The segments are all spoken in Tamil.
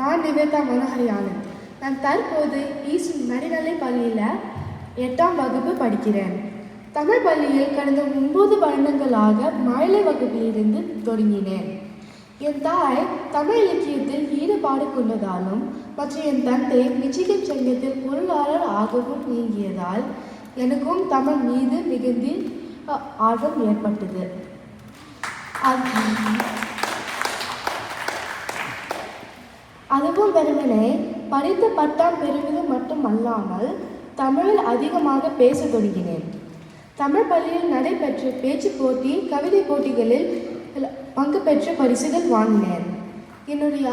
நான் நிவேதா மனோகரி ஆனந்த். நான் தற்போது ஈஸ்ட் நடுநிலைப் பள்ளியில் 8ஆம் வகுப்பு படிக்கிறேன். தமிழ் பள்ளியில் கடந்த 9 வருடங்களாக மழலை வகுப்பிலிருந்து தொடங்கினேன். என் தாய் தமிழ் இலக்கியத்தில் ஈடுபாடு கொண்டதாலும் மற்றும் என் தந்தை மிச்சிகன் சங்கத்தில் பொருளாளர் ஆகவும் இயங்கியதால் எனக்கும் தமிழ் மீது மிகுந்த ஆர்வம் ஏற்பட்டது. அதுவும் வெறுமனே படித்த பட்டம் பெறுவது மட்டுமல்லாமல் தமிழில் அதிகமாக பேச தொடங்கினேன். தமிழ் பள்ளியில் நடைபெற்ற பேச்சு போட்டி, கவிதை போட்டிகளில் பங்கு பெற்று பரிசுகள் வாங்கினேன். என்னுடைய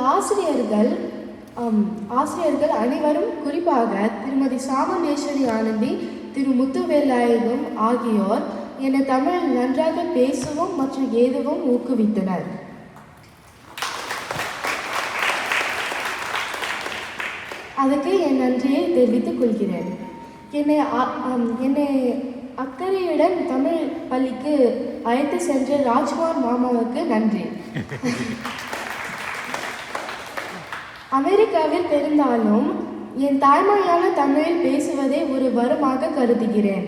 ஆசிரியர்கள் அனைவரும், குறிப்பாக திருமதி சாமுண்டேஸ்வரி ஆனந்தி, திரு முத்துவேலாயுதம் ஆகியோர் என்னை தமிழ் நன்றாக பேசவும் மற்றும் எழுதவும் ஊக்குவித்தனர். அதுக்கு என் நன்றியை தெரிவித்துக் கொள்கிறேன். என்னை அக்கறையுடன் தமிழ் பள்ளிக்கு அழைத்து சென்ற ராஜ்குமார் மாமாவுக்கு நன்றி. அமெரிக்காவில் பிறந்தாலும் என் தாய்மொழியான தமிழில் பேசுவதை ஒரு வரமாக கருதுகிறேன்.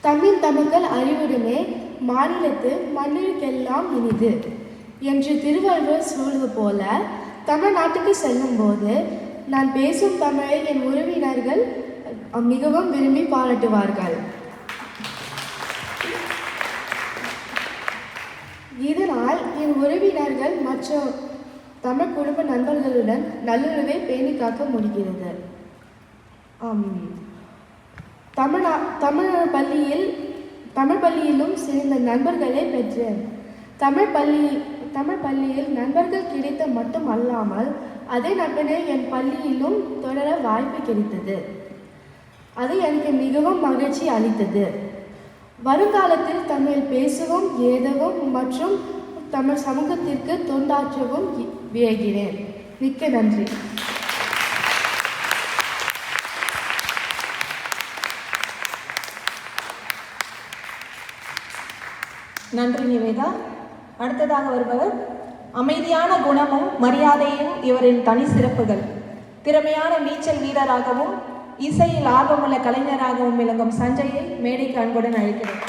தமிழ் தமக்கள் அறிவுடனே மாநிலத்து மண்ணிற்கெல்லாம் இனிது என்று திருவள்ளுவர் சொல்வது போல, தமிழ்நாட்டுக்கு செல்லும் போது நான் பேசும் தமிழை என் உறவினர்கள் மிகவும் விரும்பி பாராட்டுவார்கள். இதனால் என் உறவினர்கள் மற்றும் தமிழ் குடும்ப நண்பர்களுடன் நல்லுறவை பேணி காக்க முடிகிறது. தமிழ் பள்ளியிலும் சிறந்த நண்பர்களை பெற்றேன். தமிழ் பள்ளியில் நண்பர்கள் கிடைத்த மட்டும் அல்லாமல் அதே நட்பினை என் பள்ளியிலும் தொடர வாய்ப்பு கிடைத்தது. அது எனக்கு மிகவும் மகிழ்ச்சி அளித்தது. வருங்காலத்தில் தமிழ் பேசவும், எழுதவும் மற்றும் தமிழ் சமூகத்திற்கு தொண்டாற்றவும் வியக்கிறேன். மிக்க நன்றி. நன்றி நிவேதா. அடுத்ததாக வருபவர் அமைதியான குணமும் மரியாதையும் இவரின் தனி சிறப்புகள். திறமையான நீச்சல் வீரராகவும் இசையில் ஆர்வமுள்ள கலைஞராகவும் விளங்கும் சஞ்சயை மேடைக்கு அன்புடன் அழைக்கிறேன்.